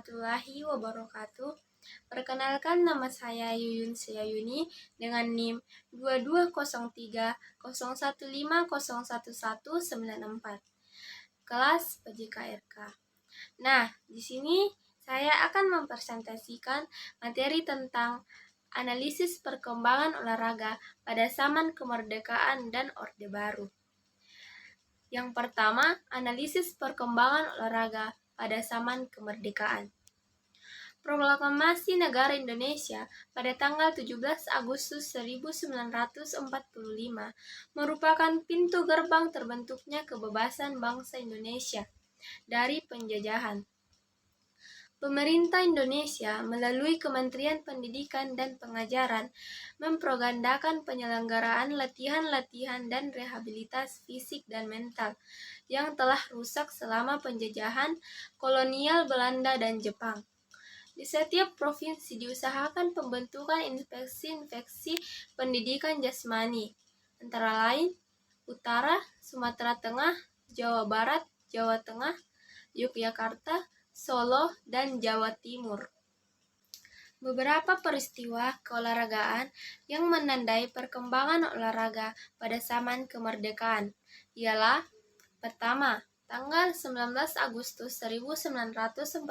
warahmatullahi wabarakatuh. Perkenalkan, nama saya Yuyun Seyayuni dengan NIM 220301501194, kelas PJKRK. Nah, di sini saya akan mempresentasikan materi tentang analisis perkembangan olahraga pada zaman kemerdekaan dan Orde Baru. Yang pertama, analisis perkembangan olahraga pada zaman kemerdekaan. Proklamasi Negara Indonesia pada tanggal 17 Agustus 1945 merupakan pintu gerbang terbentuknya kebebasan bangsa Indonesia dari penjajahan. Pemerintah Indonesia melalui Kementerian Pendidikan dan Pengajaran mempropagandakan penyelenggaraan latihan-latihan dan rehabilitas fisik dan mental yang telah rusak selama penjajahan kolonial Belanda dan Jepang. Di setiap provinsi diusahakan pembentukan inspeksi pendidikan jasmani, antara lain Utara, Sumatera Tengah, Jawa Barat, Jawa Tengah, Yogyakarta, Solo, dan Jawa Timur. Beberapa peristiwa keolahragaan yang menandai perkembangan olahraga pada zaman kemerdekaan ialah: pertama, tanggal 19 Agustus 1945,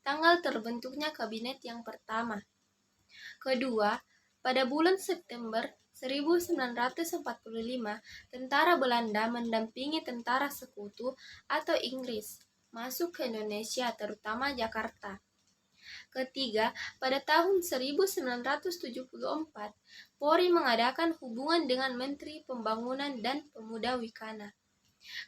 tanggal terbentuknya kabinet yang pertama. Kedua, pada bulan September 1945, tentara Belanda mendampingi tentara sekutu atau Inggris masuk ke Indonesia, terutama Jakarta. Ketiga, pada tahun 1974, Polri mengadakan hubungan dengan Menteri Pembangunan dan Pemuda Wikana.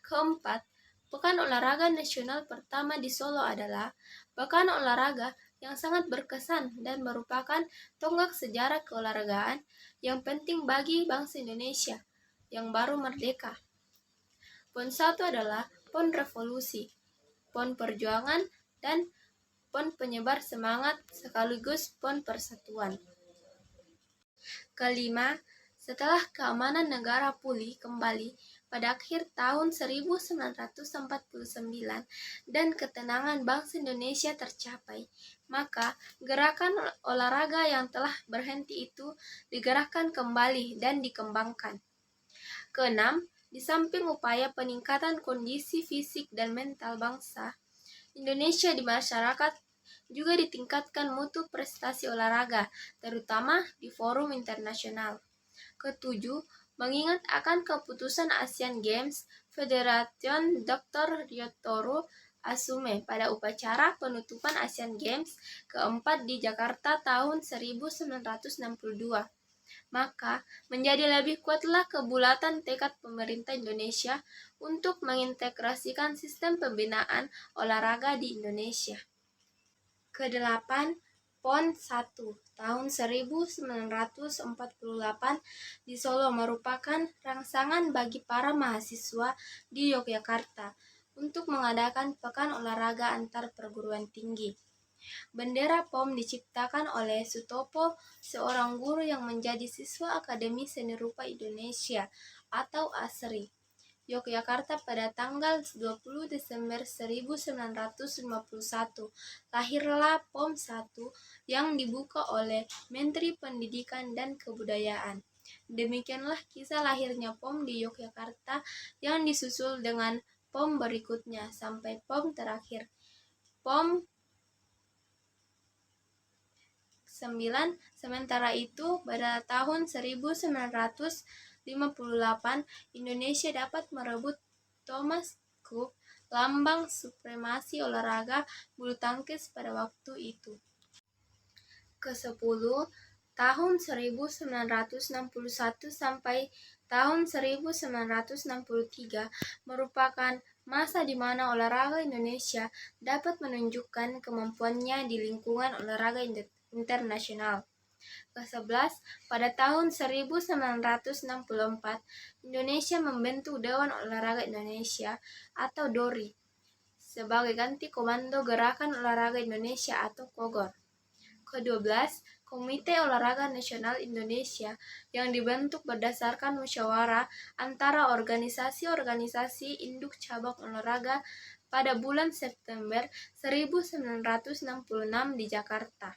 Keempat, Pekan Olahraga Nasional pertama di Solo adalah pekan olahraga yang sangat berkesan dan merupakan tonggak sejarah keolahragaan yang penting bagi bangsa Indonesia yang baru merdeka. PON 1 adalah PON Revolusi, PON Perjuangan, dan PON Penyebar Semangat sekaligus PON Persatuan. Kelima, setelah keamanan negara pulih kembali pada akhir tahun 1949 dan ketenangan bangsa Indonesia tercapai, maka gerakan olahraga yang telah berhenti itu digerakkan kembali dan dikembangkan. Keenam, di samping upaya peningkatan kondisi fisik dan mental bangsa Indonesia di masyarakat, juga ditingkatkan mutu prestasi olahraga, terutama di forum internasional. Ketujuh, mengingat akan keputusan Asian Games, Federation Dr. Ryotaro Asume pada upacara penutupan Asian Games keempat di Jakarta tahun 1962. Maka menjadi lebih kuatlah kebulatan tekad pemerintah Indonesia untuk mengintegrasikan sistem pembinaan olahraga di Indonesia. Kedelapan, PON 1 tahun 1948 di Solo merupakan rangsangan bagi para mahasiswa di Yogyakarta untuk mengadakan pekan olahraga antar perguruan tinggi. Bendera POM diciptakan oleh Sutopo, seorang guru yang menjadi siswa Akademi Seni Rupa Indonesia atau ASRI, Yogyakarta pada tanggal 20 Desember 1951. Lahirlah POM 1 yang dibuka oleh Menteri Pendidikan dan Kebudayaan. Demikianlah kisah lahirnya POM di Yogyakarta yang disusul dengan POM berikutnya sampai POM terakhir, POM 9. Sementara itu, pada tahun 1958, Indonesia dapat merebut Thomas Cup, lambang supremasi olahraga bulu tangkis pada waktu itu. Ke-10, tahun 1961 sampai tahun 1963 merupakan masa di mana olahraga Indonesia dapat menunjukkan kemampuannya di lingkungan olahraga internasional. Ke-11, pada tahun 1964, Indonesia membentuk Dewan Olahraga Indonesia atau DORI sebagai ganti Komando Gerakan Olahraga Indonesia atau KOGOR. Ke-12, Komite Olahraga Nasional Indonesia yang dibentuk berdasarkan musyawarah antara organisasi-organisasi induk cabang olahraga pada bulan September 1966 di Jakarta.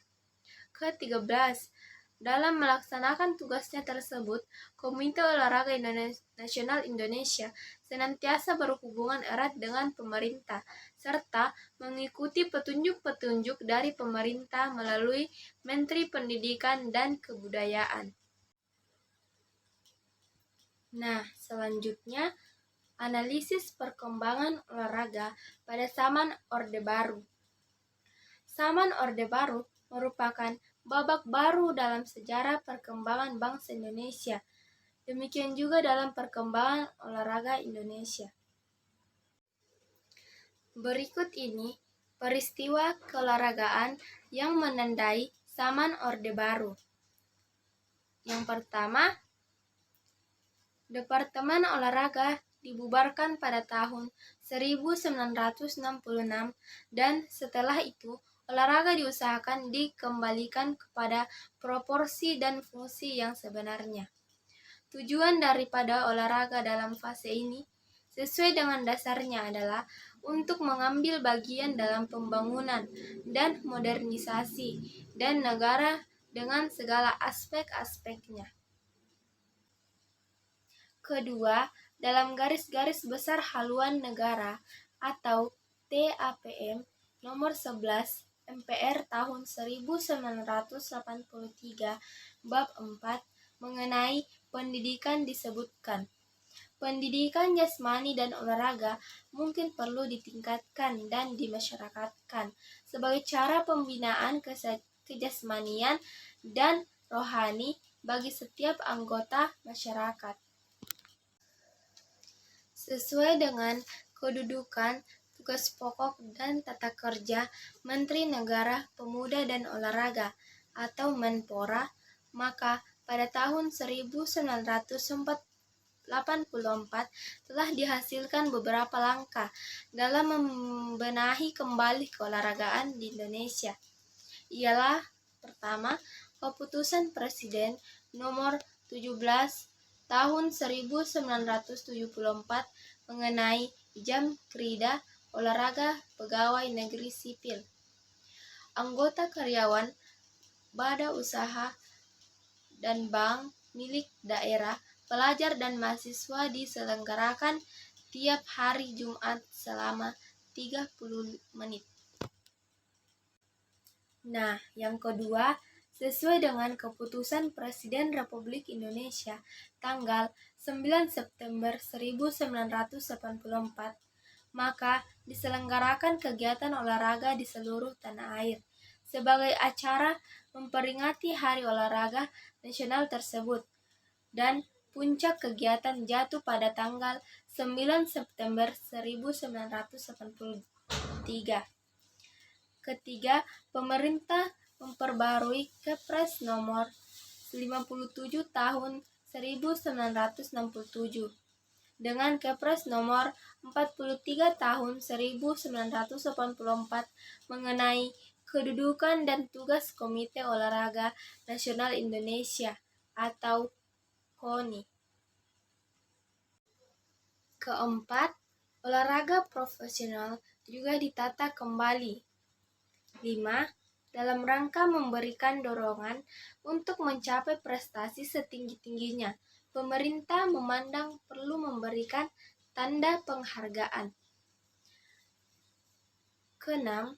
Ke-13, dalam melaksanakan tugasnya tersebut, Komite Olahraga Nasional Indonesia senantiasa berhubungan erat dengan pemerintah, serta mengikuti petunjuk-petunjuk dari pemerintah melalui Menteri Pendidikan dan Kebudayaan. Nah, selanjutnya, analisis perkembangan olahraga pada zaman Orde Baru. Zaman Orde Baru merupakan babak baru dalam sejarah perkembangan bangsa Indonesia. Demikian juga dalam perkembangan olahraga Indonesia. Berikut ini peristiwa keolahragaan yang menandai zaman Orde Baru. Yang pertama, Departemen Olahraga dibubarkan pada tahun 1966 dan setelah itu olahraga diusahakan dikembalikan kepada proporsi dan fungsi yang sebenarnya. Tujuan daripada olahraga dalam fase ini sesuai dengan dasarnya adalah untuk mengambil bagian dalam pembangunan dan modernisasi dan negara dengan segala aspek-aspeknya. Kedua, dalam garis-garis besar haluan negara atau TAPM nomor 11 MPR tahun 1983 bab 4 mengenai pendidikan disebutkan, pendidikan jasmani dan olahraga mungkin perlu ditingkatkan dan dimasyarakatkan sebagai cara pembinaan kejasmanian dan rohani bagi setiap anggota masyarakat. Sesuai dengan kedudukan, tugas pokok, dan tata kerja Menteri Negara Pemuda dan Olahraga atau Menpora, maka pada tahun 1984 telah dihasilkan beberapa langkah dalam membenahi kembali keolahragaan di Indonesia. Ialah pertama, Keputusan Presiden nomor 17 tahun 1974 mengenai jam kerja olahraga pegawai negeri sipil, anggota karyawan, badan usaha, dan bank milik daerah, pelajar dan mahasiswa diselenggarakan tiap hari Jumat selama 30 menit. Nah, yang kedua, sesuai dengan Keputusan Presiden Republik Indonesia tanggal 9 September 1984, maka diselenggarakan kegiatan olahraga di seluruh tanah air sebagai acara memperingati Hari Olahraga Nasional tersebut, dan puncak kegiatan jatuh pada tanggal 9 September 1983. Ketiga, pemerintah memperbarui Kepres nomor 57 tahun 1967 dengan Kepres nomor 43 tahun 1984 mengenai kedudukan dan tugas Komite Olahraga Nasional Indonesia atau KONI. Keempat, olahraga profesional juga ditata kembali. 5. Dalam rangka memberikan dorongan untuk mencapai prestasi setinggi-tingginya, pemerintah memandang perlu memberikan tanda penghargaan. Keenam,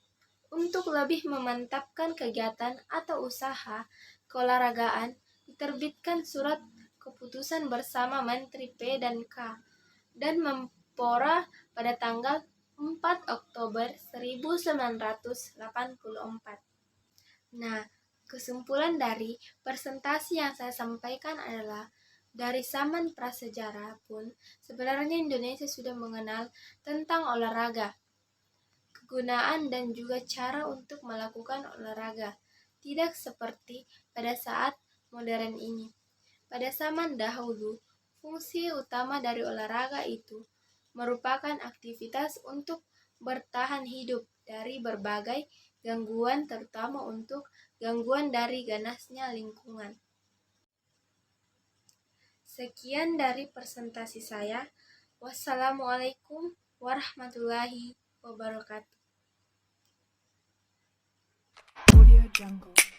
untuk lebih memantapkan kegiatan atau usaha keolahragaan, diterbitkan surat keputusan bersama Menteri P dan K dan Menpora pada tanggal 4 Oktober 1984. Nah, kesimpulan dari presentasi yang saya sampaikan adalah dari zaman prasejarah pun sebenarnya Indonesia sudah mengenal tentang olahraga, kegunaan dan juga cara untuk melakukan olahraga. Tidak seperti pada saat modern ini. Pada zaman dahulu, fungsi utama dari olahraga itu merupakan aktivitas untuk bertahan hidup dari berbagai gangguan, terutama untuk gangguan dari ganasnya lingkungan. Sekian dari presentasi saya. Wassalamualaikum warahmatullahi wabarakatuh. Audio Jungle.